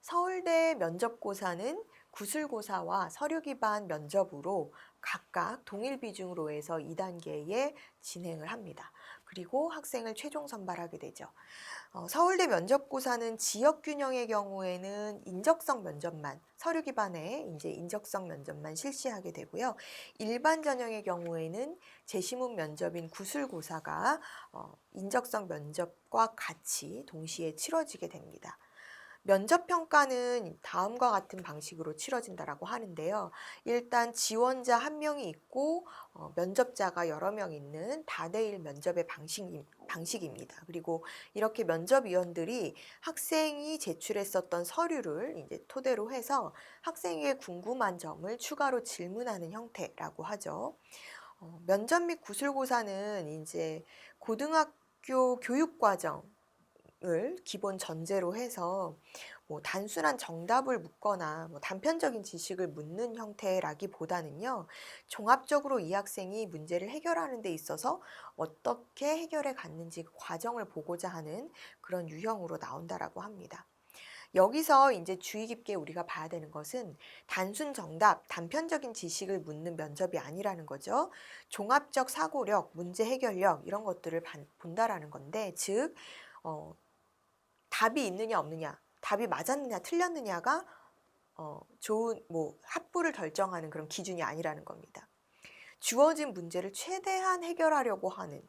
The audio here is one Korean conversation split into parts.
서울대 면접고사는 구술고사와 서류 기반 면접으로 각각 동일 비중으로 해서 2단계에 진행을 합니다. 그리고 학생을 최종 선발하게 되죠. 서울대 면접고사는 지역 균형의 경우에는 인적성 면접만, 서류 기반의 이제 인적성 면접만 실시하게 되고요. 일반 전형의 경우에는 제시문 면접인 구술고사가 인적성 면접과 같이 동시에 치러지게 됩니다. 면접 평가는 다음과 같은 방식으로 치러진다라고 하는데요. 일단 지원자 한 명이 있고 면접자가 여러 명 있는 다대일 면접의 방식입니다. 그리고 이렇게 면접위원들이 학생이 제출했었던 서류를 이제 토대로 해서 학생에게 궁금한 점을 추가로 질문하는 형태라고 하죠. 면접 및 구술고사는 이제 고등학교 교육과정 을 기본 전제로 해서 단순한 정답을 묻거나 단편적인 지식을 묻는 형태라기보다는요, 종합적으로 이 학생이 문제를 해결하는 데 있어서 어떻게 해결해 갔는지 그 과정을 보고자 하는 그런 유형으로 나온다라고 합니다. 여기서 이제 주의 깊게 우리가 봐야 되는 것은 단순 정답, 단편적인 지식을 묻는 면접이 아니라는 거죠. 종합적 사고력, 문제 해결력 이런 것들을 본다라는 건데, 즉 답이 있느냐 없느냐, 답이 맞았느냐 틀렸느냐가 좋은 합부를 결정하는 그런 기준이 아니라는 겁니다. 주어진 문제를 최대한 해결하려고 하는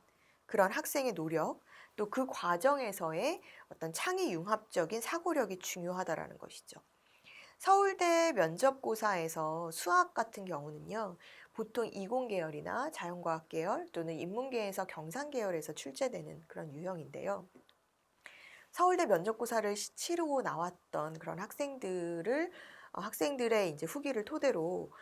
그런 학생의 노력, 또 그 과정에서의 어떤 창의 융합적인 사고력이 중요하다라는 것이죠. 서울대 면접고사에서 수학 같은 경우는요, 보통 이공계열이나 자연과학 계열 또는 인문계에서 경상 계열에서 출제되는 그런 유형인데요. 서울대 면접고사를 치르고 나왔던 그런 학생들의 이제 후기를 토대로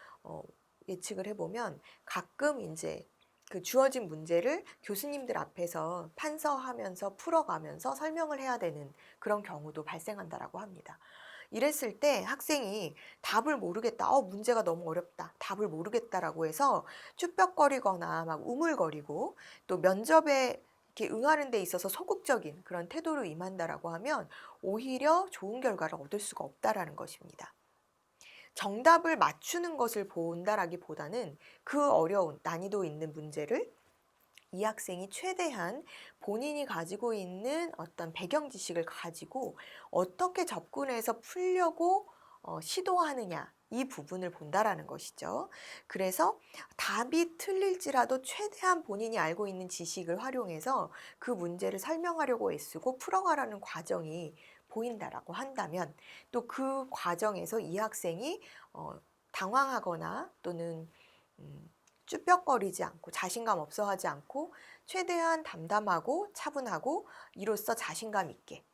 예측을 해보면 가끔 이제 그 주어진 문제를 교수님들 앞에서 판서하면서 풀어가면서 설명을 해야 되는 그런 경우도 발생한다라고 합니다. 이랬을 때 학생이 답을 모르겠다, 문제가 너무 어렵다, 답을 모르겠다라고 해서 쭈뼛거리거나 막 우물거리고 또 면접에 이렇게 응하는 데 있어서 소극적인 그런 태도로 임한다라고 하면 오히려 좋은 결과를 얻을 수가 없다라는 것입니다. 정답을 맞추는 것을 본다라기보다는 그 어려운 난이도 있는 문제를 이 학생이 최대한 본인이 가지고 있는 어떤 배경 지식을 가지고 어떻게 접근해서 풀려고 시도하느냐, 이 부분을 본다라는 것이죠. 그래서 답이 틀릴지라도 최대한 본인이 알고 있는 지식을 활용해서 그 문제를 설명하려고 애쓰고 풀어가라는 과정이 보인다라고 한다면, 또 그 과정에서 이 학생이 당황하거나 또는 쭈뼛거리지 않고 자신감 없어 하지 않고 최대한 담담하고 차분하고 이로써 자신감 있게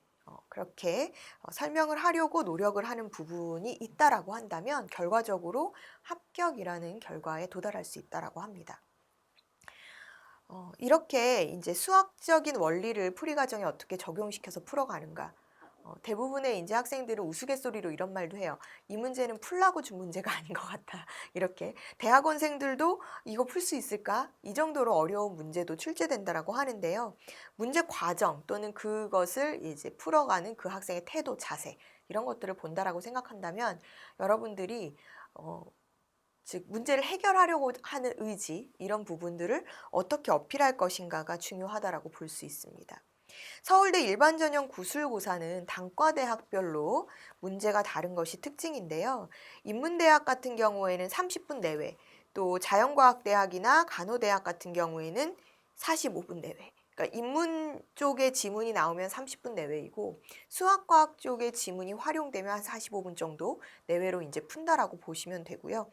그렇게 설명을 하려고 노력을 하는 부분이 있다라고 한다면 결과적으로 합격이라는 결과에 도달할 수 있다라고 합니다. 이렇게 이제 수학적인 원리를 풀이 과정에 어떻게 적용시켜서 풀어가는가. 대부분의 이제 학생들은 우스갯소리로 이런 말도 해요. 이 문제는 풀라고 준 문제가 아닌 것 같다. 이렇게 대학원생들도 이거 풀 수 있을까? 이 정도로 어려운 문제도 출제된다라고 하는데요. 문제 과정 또는 그것을 이제 풀어가는 그 학생의 태도, 자세 이런 것들을 본다라고 생각한다면 여러분들이 즉 문제를 해결하려고 하는 의지 이런 부분들을 어떻게 어필할 것인가가 중요하다라고 볼 수 있습니다. 서울대 일반전형 구술고사는 단과대학별로 문제가 다른 것이 특징인데요. 인문대학 같은 경우에는 30분 내외, 또 자연과학대학이나 간호대학 같은 경우에는 45분 내외. 그러니까 인문 쪽의 지문이 나오면 30분 내외이고 수학과학 쪽의 지문이 활용되면 한 45분 정도 내외로 이제 푼다라고 보시면 되고요.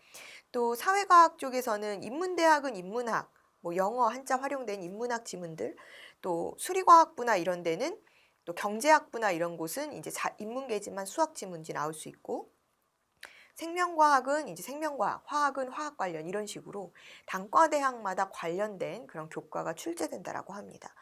또 사회과학 쪽에서는 인문대학은 인문학, 영어 한자 활용된 인문학 지문들, 또 수리과학부나 이런 데는 또 경제학부나 이런 곳은 이제 인문계지만 수학 지문지 나올 수 있고, 생명과학은 이제 생명과학, 화학은 화학 관련 이런 식으로 단과대학마다 관련된 그런 교과가 출제된다라고 합니다.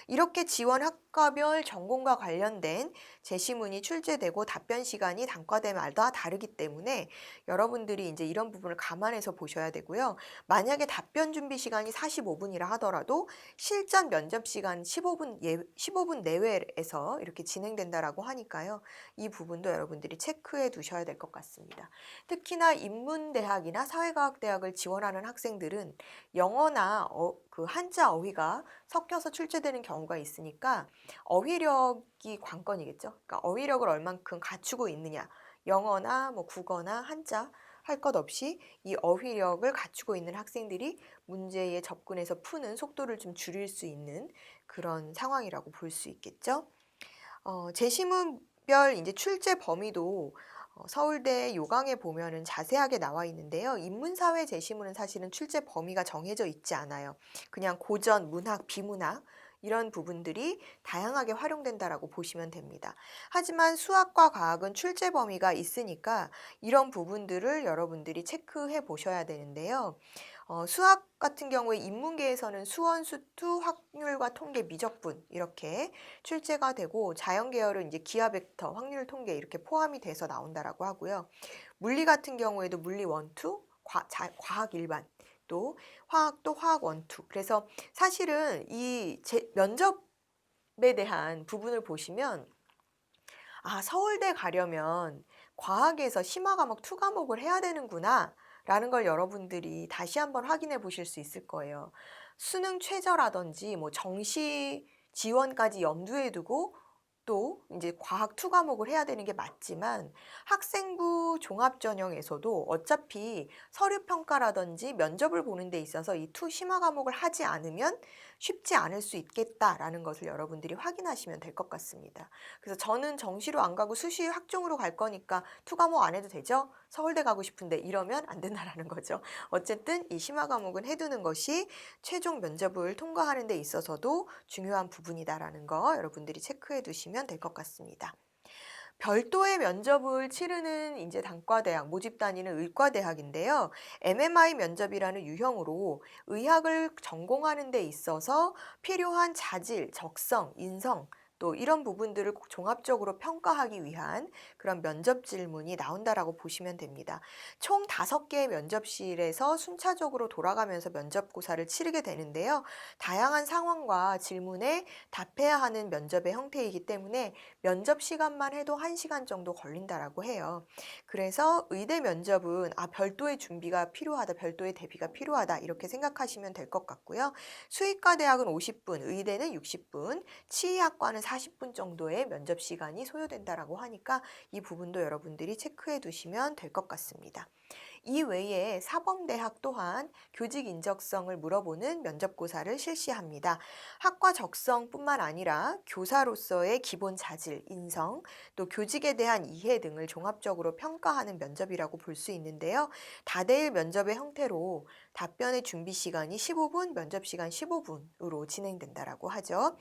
이렇게 지원 학과별 전공과 관련된 제시문이 출제되고 답변 시간이 단과대마다 다르기 때문에 여러분들이 이제 이런 부분을 감안해서 보셔야 되고요. 만약에 답변 준비 시간이 45분이라 하더라도 실전 면접 시간 15분 내외에서 이렇게 진행된다라고 하니까요. 이 부분도 여러분들이 체크해 두셔야 될 것 같습니다. 특히나 인문대학이나 사회과학대학을 지원하는 학생들은 영어나 그 한자 어휘가 섞여서 출제되는 경우가 있으니까 어휘력이 관건이겠죠. 그러니까 어휘력을 얼만큼 갖추고 있느냐. 영어나 뭐 국어나 한자 할 것 없이 이 어휘력을 갖추고 있는 학생들이 문제에 접근해서 푸는 속도를 좀 줄일 수 있는 그런 상황이라고 볼 수 있겠죠. 제시문별 이제 출제 범위도 서울대 요강에 보면은 자세하게 나와 있는데요. 인문사회 제시문은 사실은 출제 범위가 정해져 있지 않아요. 그냥 고전, 문학, 비문학 이런 부분들이 다양하게 활용된다라고 보시면 됩니다. 하지만 수학과 과학은 출제 범위가 있으니까 이런 부분들을 여러분들이 체크해 보셔야 되는데요. 수학 같은 경우에 인문계에서는 수원, 수투, 확률과 통계, 미적분 이렇게 출제가 되고 자연 계열은 이제 기하 벡터, 확률 통계 이렇게 포함이 돼서 나온다라고 하고요. 물리 같은 경우에도 물리 원투, 과학 일반 또 화학도 화학 원투. 그래서 사실은 이 면접에 대한 부분을 보시면 서울대 가려면 과학에서 심화 과목 2 과목을 해야 되는구나 라는 걸 여러분들이 다시 한번 확인해 보실 수 있을 거예요. 수능 최저라든지 뭐 정시 지원까지 염두에 두고 또 이제 과학 2 과목을 해야 되는 게 맞지만 학생부 종합전형에서도 어차피 서류평가라든지 면접을 보는 데 있어서 이 2 심화 과목을 하지 않으면 쉽지 않을 수 있겠다라는 것을 여러분들이 확인하시면 될 것 같습니다. 그래서 저는 정시로 안 가고 수시 학종으로 갈 거니까 2 과목 안 해도 되죠? 서울대 가고 싶은데 이러면 안 된다라는 거죠. 어쨌든 이 심화 과목은 해두는 것이 최종 면접을 통과하는 데 있어서도 중요한 부분이다라는 거 여러분들이 체크해 두시면 될 것 같습니다. 별도의 면접을 치르는 이제 단과대학, 모집 단위는 의과대학인데요. MMI 면접이라는 유형으로 의학을 전공하는 데 있어서 필요한 자질, 적성, 인성, 또 이런 부분들을 종합적으로 평가하기 위한 그런 면접 질문이 나온다라고 보시면 됩니다. 총 5개의 면접실에서 순차적으로 돌아가면서 면접고사를 치르게 되는데요. 다양한 상황과 질문에 답해야 하는 면접의 형태이기 때문에 면접 시간만 해도 1시간 정도 걸린다라고 해요. 그래서 의대 면접은 별도의 준비가 필요하다, 별도의 대비가 필요하다 이렇게 생각하시면 될 것 같고요. 수의과 대학은 50분, 의대는 60분, 치의학과는 40분 정도의 면접 시간이 소요된다라고 하니까 이 부분도 여러분들이 체크해 두시면 될 것 같습니다. 이 외에 사범대학 또한 교직 인적성을 물어보는 면접고사를 실시합니다. 학과 적성뿐만 아니라 교사로서의 기본 자질, 인성, 또 교직에 대한 이해 등을 종합적으로 평가하는 면접이라고 볼 수 있는데요. 다대일 면접의 형태로 답변의 준비 시간이 15분, 면접 시간 15분으로 진행된다라고 하죠.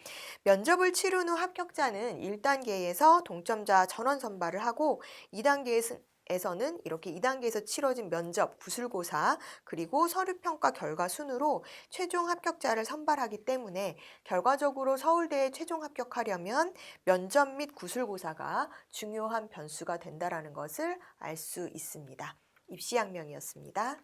면접을 치른 후 합격자는 1단계에서 동점자 전원 선발을 하고 2단계에서는 이렇게 2단계에서 치러진 면접, 구술고사, 그리고 서류평가 결과 순으로 최종 합격자를 선발하기 때문에 결과적으로 서울대에 최종 합격하려면 면접 및 구술고사가 중요한 변수가 된다는 것을 알 수 있습니다. 입시양명이었습니다.